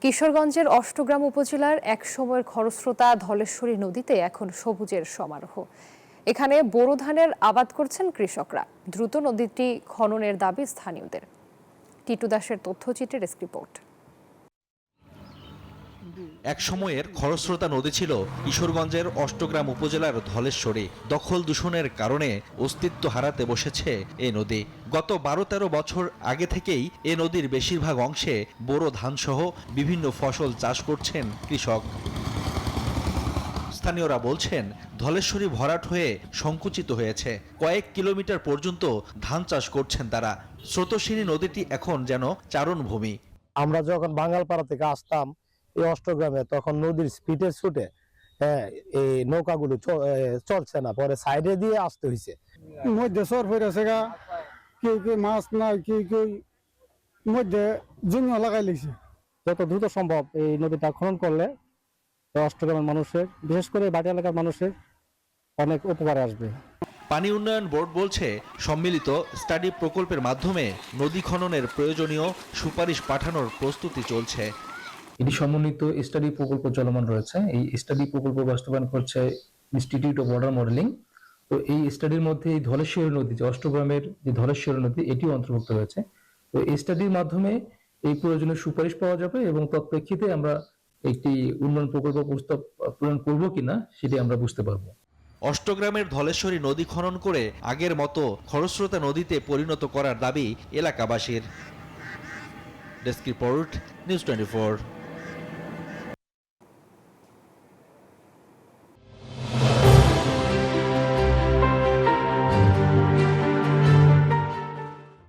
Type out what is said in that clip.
কিশোরগঞ্জের অষ্টগ্রাম উপজেলার এক সময়ের খরস্রোতা ধলেশ্বরী নদীতে এখন সবুজের সমারোহ। এখানে বোরো ধানের আবাদ করছেন কৃষকরা। দ্রুত নদীটি খননের দাবি স্থানীয়দের। টিটু দাসের তথ্যচিত্রের ডেস্ক রিপোর্ট। এক সময়ের খরস্রোতা নদী ছিল কিশোরগঞ্জের অষ্টগ্রাম উপজেলার ধলেশ্বরী। দখল দূষণের কারণে অস্তিত্ব হারাতে বসেছে এ নদী। গত ১২-১৩ বছর আগে থেকেই এ নদীর বেশিরভাগ অংশে বোরো ধানসহ বিভিন্ন ফসল চাষ করছেন কৃষক। স্থানীয়রা বলছেন, ধলেশ্বরী ভরাট হয়ে সংকুচিত হয়েছে। কয়েক কিলোমিটার পর্যন্ত ধান চাষ করছেন তারা। স্রোতস্বিনী নদীটি এখন যেন চারণভূমি। আমরা যখন বাঙ্গালপাড়া থেকে আসতাম এই অষ্টগ্রামে, তখন নদীর স্পিডের ছুটে এই নৌকাগুলো চলছে না, পরে সাইডে দিয়ে আসতে হয়েছে। মধ্যে সর হয়েছে গা, কেউ মাছ নাই, কেউ মধ্যে জমি লাগাই লিখছে। যত দ্রুত সম্ভব এই নদীটা খনন করলে অষ্টগ্রামের মানুষের, বিশেষ করে বাটি এলাকার মানুষের অনেক উপকারে আসবে। পানি উন্নয়ন বোর্ড বলছে, সম্মিলিত স্টাডি প্রকল্পের মাধ্যমে নদী খননের প্রয়োজনীয় সুপারিশ পাঠানোর প্রস্তুতি চলছে। এটি সমন্বিত স্টাডি প্রকল্প চলমান রয়েছে। এই স্টাডি প্রকল্প বাস্তবায়ন করছে ইনস্টিটিউট অফ ওয়াটার মডেলিং। তো এই স্টাডির মধ্যে এই ধলেশ্বরী নদী, যে অষ্টগ্রামের যে ধলেশ্বরী নদী, এটিও অন্তর্ভুক্ত হয়েছে। তো এই স্টাডির মাধ্যমে এই প্রয়োজনীয় সুপারিশ পাওয়া যাবে এবং তৎপ্রেক্ষিতে আমরা একটি উন্নয়ন প্রকল্প প্রস্তাব প্রণয়ন করব কিনা সেটি আমরা বুঝতে পারবো। অষ্টগ্রামের ধলেশ্বরী নদী খনন করে আগের মতো খরস্রোতা নদীতে পরিণত করার দাবি এলাকাবাসীর। Desk report, news 24।